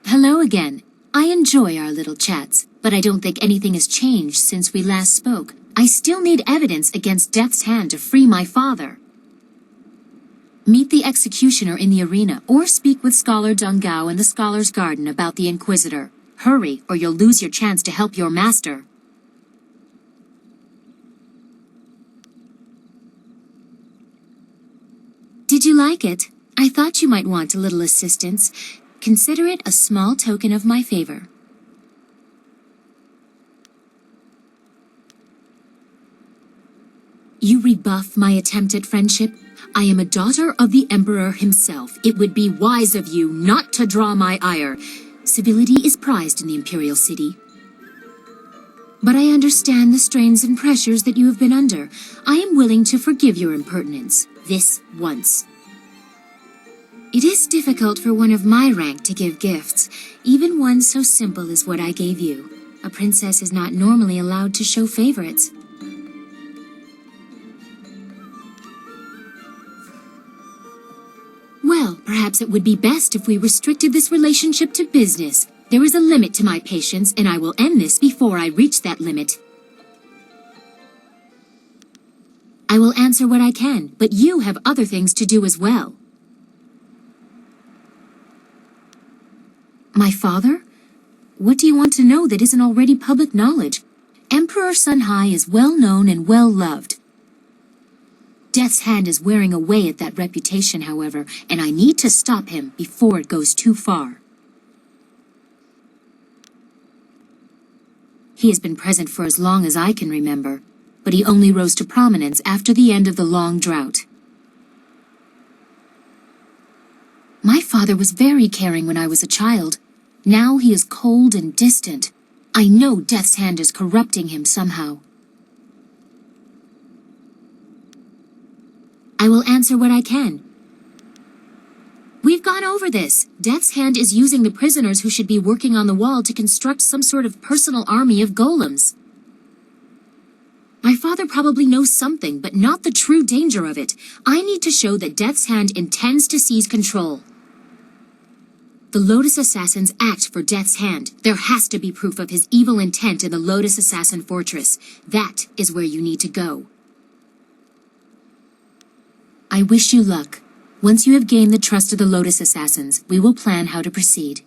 Hello again. I enjoy our little chats, but I don't think anything has changed since we last spoke. I still need evidence against Death's Hand to free my father. Meet the executioner in the arena, or speak with Scholar Dungao in the Scholar's Garden about the Inquisitor. Hurry, or you'll lose your chance to help your master. Did you like it? I thought you might want a little assistance. Consider it a small token of my favor. You rebuff my attempt at friendship? I am a daughter of the Emperor himself. It would be wise of you not to draw my ire. Civility is prized in the Imperial City. But I understand the strains and pressures that you have been under. I am willing to forgive your impertinence, this once. It is difficult for one of my rank to give gifts, even one so simple as what I gave you. A princess is not normally allowed to show favorites. Well, perhaps it would be best if we restricted this relationship to business. There is a limit to my patience, and I will end this before I reach that limit. I will answer what I can, but you have other things to do as well. My father? What do you want to know that isn't already public knowledge? Emperor Sunhai is well known and well loved. Death's Hand is wearing away at that reputation, however, and I need to stop him before it goes too far. He has been present for as long as I can remember, but he only rose to prominence after the end of the long drought. My father was very caring when I was a child. Now he is cold and distant. I know Death's Hand is corrupting him somehow. I will answer what I can. We've gone over this. Death's Hand is using the prisoners who should be working on the wall to construct some sort of personal army of golems. My father probably knows something, but not the true danger of it. I need to show that Death's Hand intends to seize control. The Lotus Assassins act for Death's Hand. There has to be proof of his evil intent in the Lotus Assassin Fortress. That is where you need to go. I wish you luck. Once you have gained the trust of the Lotus Assassins, we will plan how to proceed.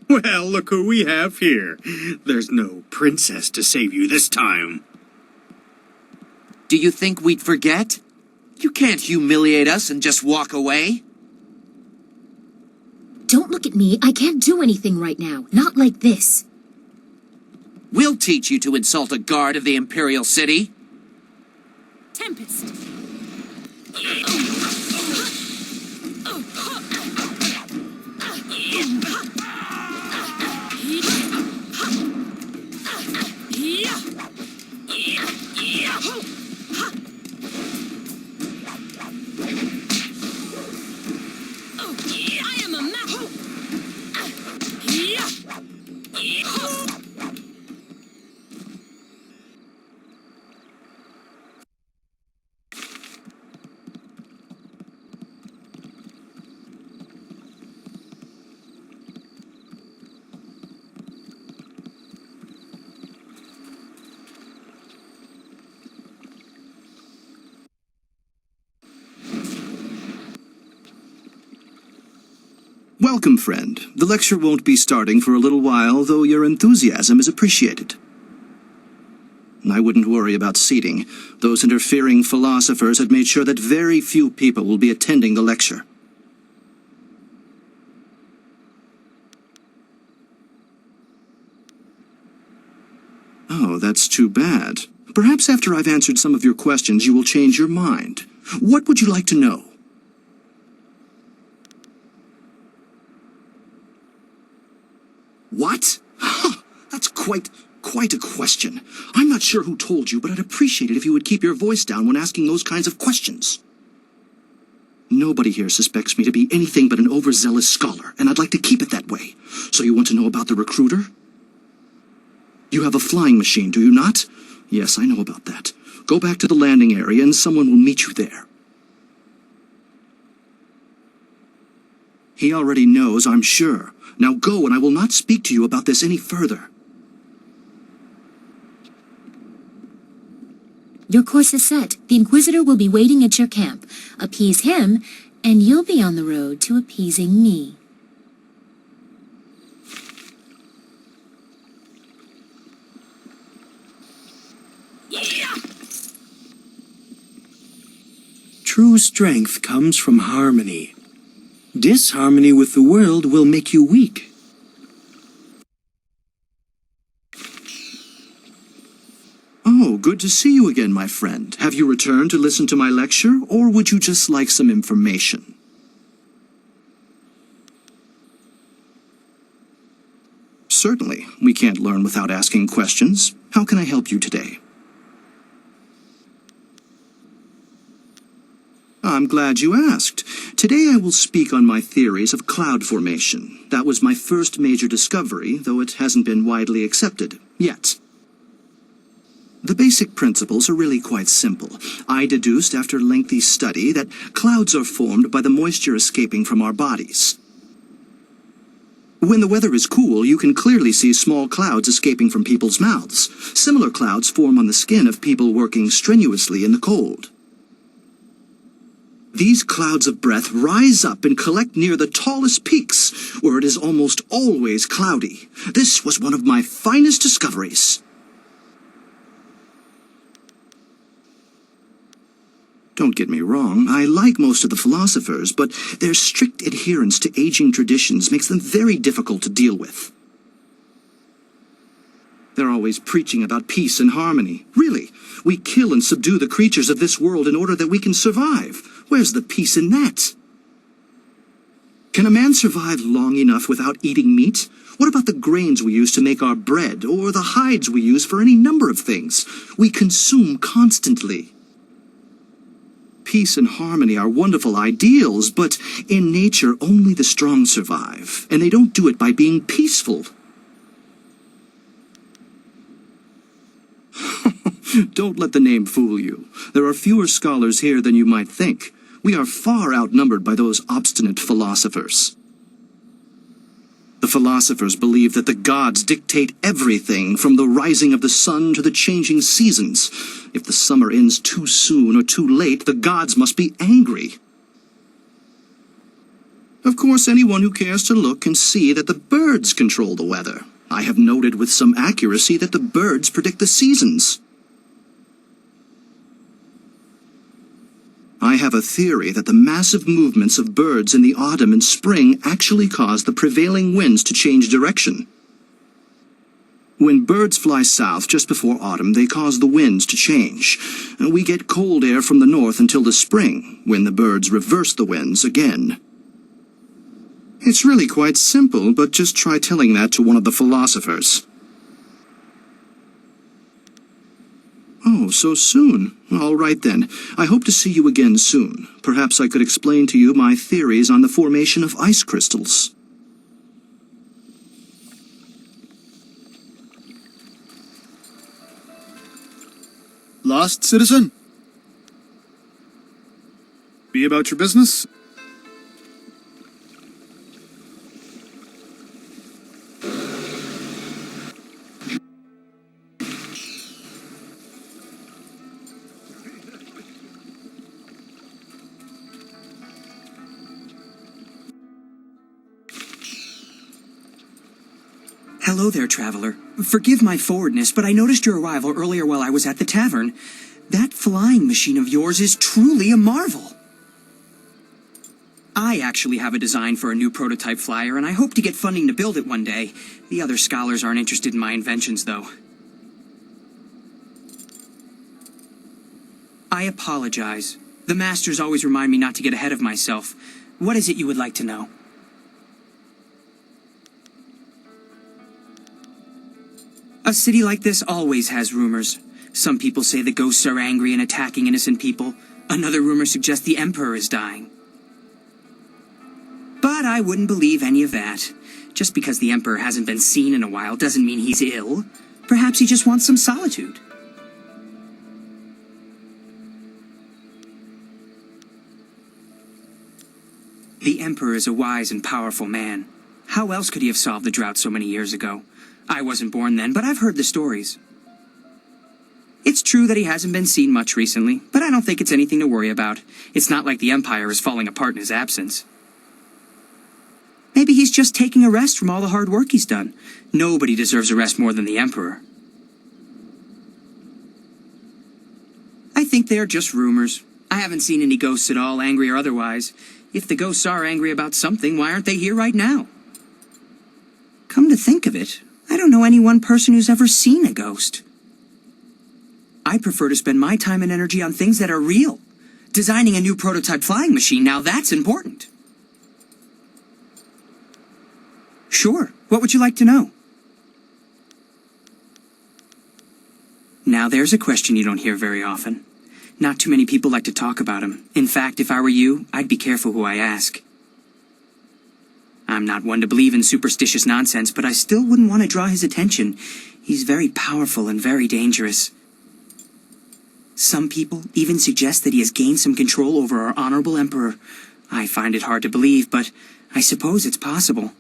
Well, look who we have here. There's no princess to save you this time. Do you think we'd forget? You can't humiliate us and just walk away. Don't look at me. I can't do anything right now. Not like this. We'll teach you to insult a guard of the Imperial City. Tempest! Welcome, friend. The lecture won't be starting for a little while, though your enthusiasm is appreciated. I wouldn't worry about seating. Those interfering philosophers had made sure that very few people will be attending the lecture. Oh, that's too bad. Perhaps after I've answered some of your questions, you will change your mind. What would you like to know? What? That's quite quite a question. I'm not sure who told you, but I'd appreciate it if you would keep your voice down when asking those kinds of questions. Nobody here suspects me to be anything but an overzealous scholar, and I'd like to keep it that way. So you want to know about the recruiter? You have a flying machine, do you not? Yes, I know about that. Go back to the landing area and someone will meet you there. He already knows, I'm sure. Now go, and I will not speak to you about this any further. Your course is set. The Inquisitor will be waiting at your camp. Appease him, and you'll be on the road to appeasing me. True strength comes from harmony. Disharmony with the world will make you weak. Oh, good to see you again, my friend. Have you returned to listen to my lecture, or would you just like some information? Certainly. We can't learn without asking questions. How can I help you today? I'm glad you asked. Today I will speak on my theories of cloud formation. That was my first major discovery, though it hasn't been widely accepted yet. The basic principles are really quite simple. I deduced after lengthy study that clouds are formed by the moisture escaping from our bodies. When the weather is cool, you can clearly see small clouds escaping from people's mouths. Similar clouds form on the skin of people working strenuously in the cold. These clouds of breath rise up and collect near the tallest peaks, where it is almost always cloudy. This was one of my finest discoveries. Don't get me wrong, I like most of the philosophers, but their strict adherence to aging traditions makes them very difficult to deal with. They're always preaching about peace and harmony. Really, we kill and subdue the creatures of this world in order that we can survive. Where's the peace in that? Can a man survive long enough without eating meat? What about the grains we use to make our bread, or the hides we use for any number of things? We consume constantly. Peace and harmony are wonderful ideals, but in nature only the strong survive, and they don't do it by being peaceful. Don't let the name fool you. There are fewer scholars here than you might think. We are far outnumbered by those obstinate philosophers. The philosophers believe that the gods dictate everything, from the rising of the sun to the changing seasons. If the summer ends too soon or too late, the gods must be angry. Of course, anyone who cares to look can see that the birds control the weather. I have noted with some accuracy that the birds predict the seasons. I have a theory that the massive movements of birds in the autumn and spring actually cause the prevailing winds to change direction. When birds fly south just before autumn, they cause the winds to change. We get cold air from the north until the spring, when the birds reverse the winds again. It's really quite simple, but just try telling that to one of the philosophers. Oh, so soon. All right then. I hope to see you again soon. Perhaps I could explain to you my theories on the formation of ice crystals. Lost, citizen? Be about your business? Hello there, traveler. Forgive my forwardness, but I noticed your arrival earlier while I was at the tavern. That flying machine of yours is truly a marvel. I actually have a design for a new prototype flyer, and I hope to get funding to build it one day. The other scholars aren't interested in my inventions, though. I apologize. The masters always remind me not to get ahead of myself. What is it you would like to know? A city like this always has rumors. Some people say the ghosts are angry and attacking innocent people. Another rumor suggests the Emperor is dying. But I wouldn't believe any of that. Just because the Emperor hasn't been seen in a while doesn't mean he's ill. Perhaps he just wants some solitude. The Emperor is a wise and powerful man. How else could he have solved the drought so many years ago? I wasn't born then, but I've heard the stories. It's true that he hasn't been seen much recently, but I don't think it's anything to worry about. It's not like the Empire is falling apart in his absence. Maybe he's just taking a rest from all the hard work he's done. Nobody deserves a rest more than the Emperor. I think they are just rumors. I haven't seen any ghosts at all, angry or otherwise. If the ghosts are angry about something, why aren't they here right now? Come to think of it, I don't know any one person who's ever seen a ghost. I prefer to spend my time and energy on things that are real. Designing a new prototype flying machine, now that's important. Sure, what would you like to know? Now there's a question you don't hear very often. Not too many people like to talk about him. In fact, if I were you, I'd be careful who I ask. I'm not one to believe in superstitious nonsense, but I still wouldn't want to draw his attention. He's very powerful and very dangerous. Some people even suggest that he has gained some control over our honorable Emperor. I find it hard to believe, but I suppose it's possible.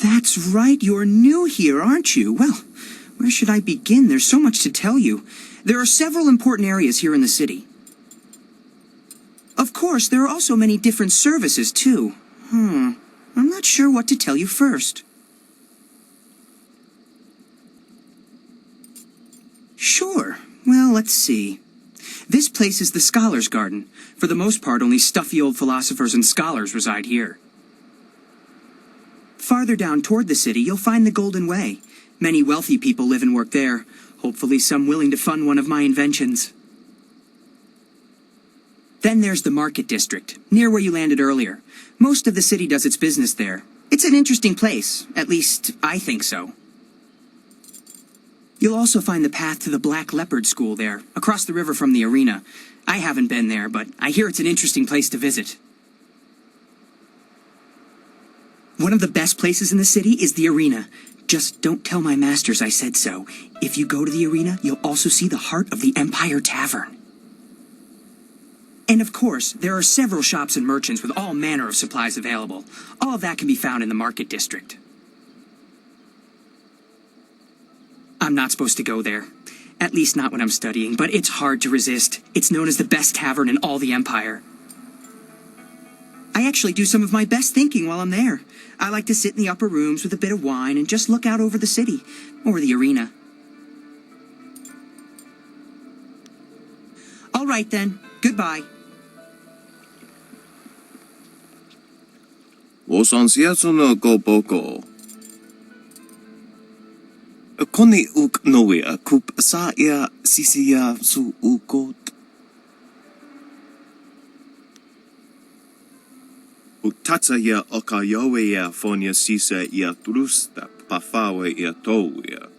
That's right, you're new here, aren't you? Well, where should I begin? There's so much to tell you. There are several important areas here in the city. Of course, there are also many different services, too. I'm not sure what to tell you first. Sure. Well, let's see. This place is the Scholars' Garden. For the most part, only stuffy old philosophers and scholars reside here. Farther down toward the city, you'll find the Golden Way. Many wealthy people live and work there. Hopefully some willing to fund one of my inventions. Then there's the Market District, near where you landed earlier. Most of the city does its business there. It's an interesting place. At least, I think so. You'll also find the path to the Black Leopard School there, across the river from the arena. I haven't been there, but I hear it's an interesting place to visit. One of the best places in the city is the arena. Just don't tell my masters I said so. If you go to the arena, you'll also see the heart of the Empire Tavern. And of course, there are several shops and merchants with all manner of supplies available. All of that can be found in the Market District. I'm not supposed to go there. At least not when I'm studying, but it's hard to resist. It's known as the best tavern in all the Empire. I actually do some of my best thinking while I'm there. I like to sit in the upper rooms with a bit of wine and just look out over the city, or the arena. All right then, goodbye. Koni uk noia kup sa ia sisia su ukot. Utata ia oka yoe ia fonia sisa ia trusta pafawe ia touia.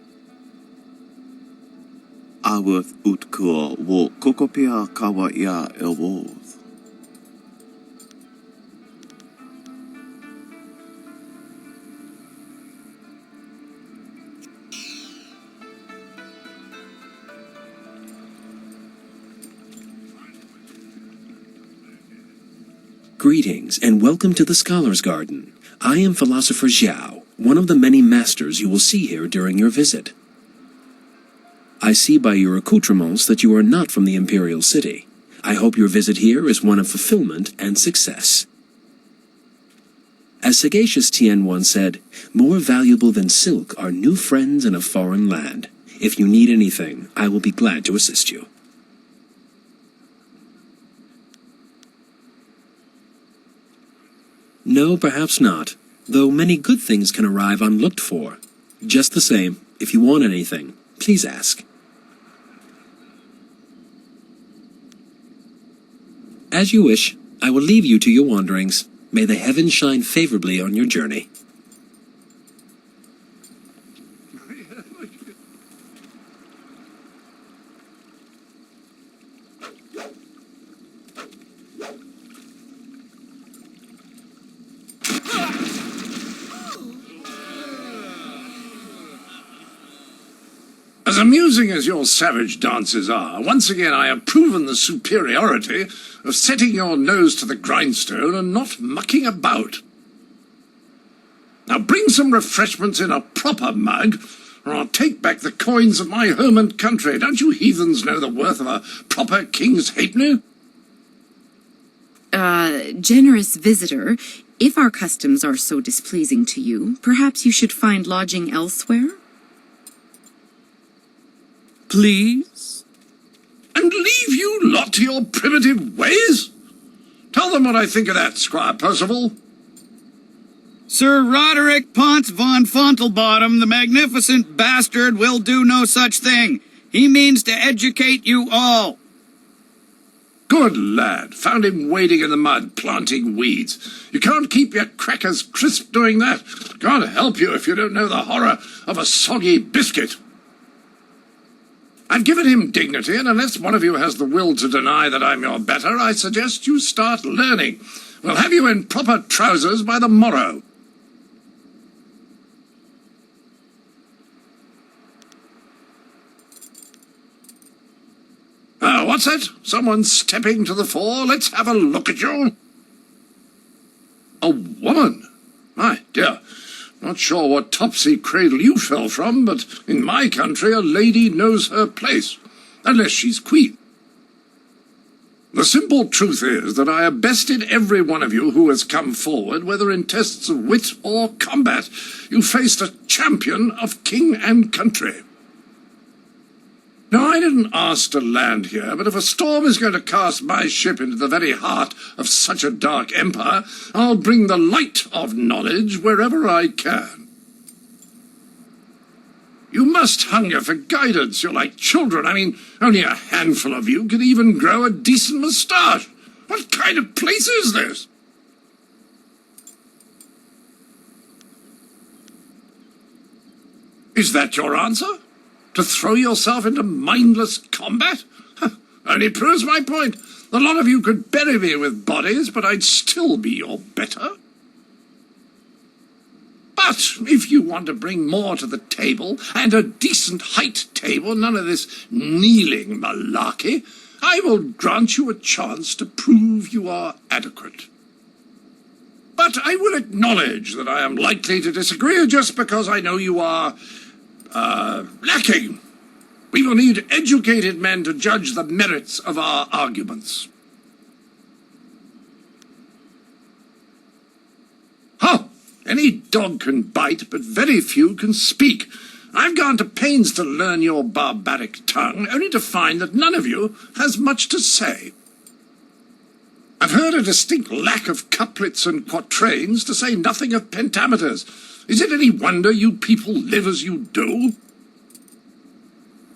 Aworth utkua wo kokopia kawa ia elwoth. Greetings, and welcome to the Scholars' Garden. I am Philosopher Xiao, one of the many masters you will see here during your visit. I see by your accoutrements that you are not from the Imperial City. I hope your visit here is one of fulfillment and success. As sagacious Tien once said, more valuable than silk are new friends in a foreign land. If you need anything, I will be glad to assist you. No, perhaps not, though many good things can arrive unlooked for. Just the same, if you want anything, please ask. As you wish, I will leave you to your wanderings. May the heavens shine favorably on your journey. amusing as your savage dances are, once again I have proven the superiority of setting your nose to the grindstone and not mucking about. Now bring some refreshments in a proper mug, or I'll take back the coins of my home and country. Don't you heathens know the worth of a proper king's halfpenny? Generous visitor, if our customs are so displeasing to you, perhaps you should find lodging elsewhere? Please? And leave you lot to your primitive ways? Tell them what I think of that, Squire Percival. Sir Roderick Ponce von Fontelbottom, the magnificent bastard, will do no such thing. He means to educate you all. Good lad. Found him wading in the mud, planting weeds. You can't keep your crackers crisp doing that. Can't help you if you don't know the horror of a soggy biscuit. I've given him dignity, and unless one of you has the will to deny that I'm your better, I suggest you start learning. We'll have you in proper trousers by the morrow. What's that? Someone stepping to the fore? Let's have a look at you. A woman? My dear, not sure what topsy cradle you fell from, but in my country a lady knows her place, unless she's queen. The simple truth is that I have bested every one of you who has come forward, whether in tests of wit or combat. You faced a champion of king and country. Now, I didn't ask to land here, but if a storm is going to cast my ship into the very heart of such a dark empire, I'll bring the light of knowledge wherever I can. You must hunger for guidance. You're like children. I mean, only a handful of you can even grow a decent moustache. What kind of place is this? Is that your answer? To throw yourself into mindless combat? Only proves my point. A lot of you could bury me with bodies, but I'd still be your better. But if you want to bring more to the table, and a decent height table, none of this kneeling malarkey, I will grant you a chance to prove you are adequate. But I will acknowledge that I am likely to disagree just because I know you are lacking. We will need educated men to judge the merits of our arguments. Any dog can bite, but very few can speak. I've gone to pains to learn your barbaric tongue, only to find that none of you has much to say. I've heard a distinct lack of couplets and quatrains, to say nothing of pentameters. Is it any wonder you people live as you do?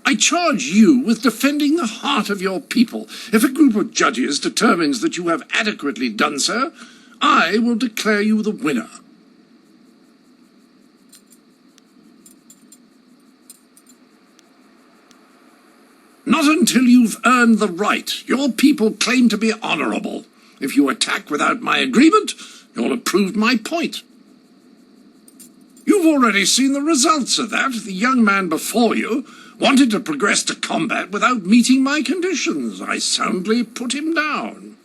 I charge you with defending the heart of your people. If a group of judges determines that you have adequately done so, I will declare you the winner. Not until you've earned the right. Your people claim to be honorable. If you attack without my agreement, you'll have proved my point. You've already seen the results of that. The young man before you wanted to progress to combat without meeting my conditions. I soundly put him down.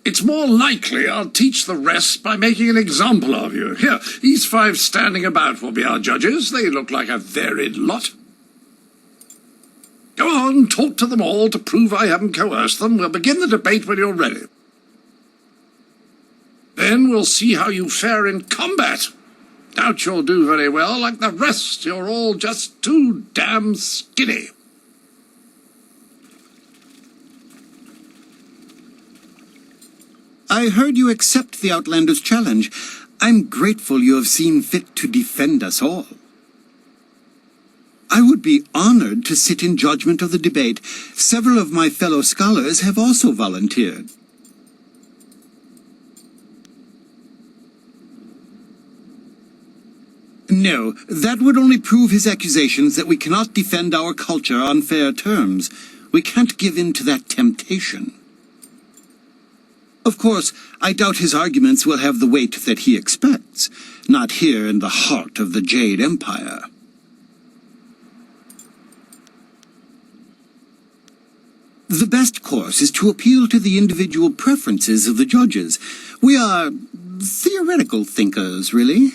It's more likely I'll teach the rest by making an example of you. Here, these 5 standing about will be our judges. They look like a varied lot. Go on, talk to them all to prove I haven't coerced them. We'll begin the debate when you're ready. Then we'll see how you fare in combat. Doubt you'll do very well. Like the rest, you're all just too damn skinny. I heard you accept the Outlander's challenge. I'm grateful you have seen fit to defend us all. I would be honored to sit in judgment of the debate. Several of my fellow scholars have also volunteered. No, that would only prove his accusations that we cannot defend our culture on fair terms. We can't give in to that temptation. Of course, I doubt his arguments will have the weight that he expects, not here in the heart of the Jade Empire. The best course is to appeal to the individual preferences of the judges. We are theoretical thinkers, really.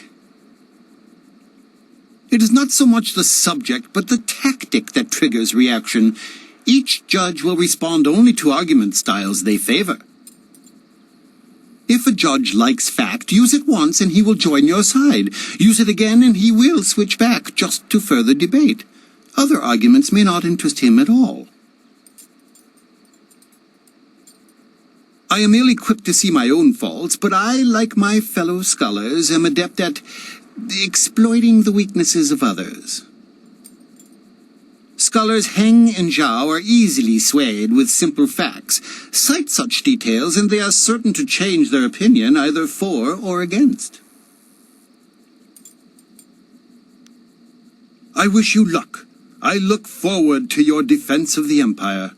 It is not so much the subject, but the tactic that triggers reaction. Each judge will respond only to argument styles they favor. If a judge likes fact, use it once and he will join your side. Use it again and he will switch back just to further debate. Other arguments may not interest him at all. I am ill-equipped to see my own faults, but I, like my fellow scholars, am adept at exploiting the weaknesses of others. Scholars Heng and Zhao are easily swayed with simple facts. Cite such details and they are certain to change their opinion either for or against. I wish you luck. I look forward to your defense of the Empire.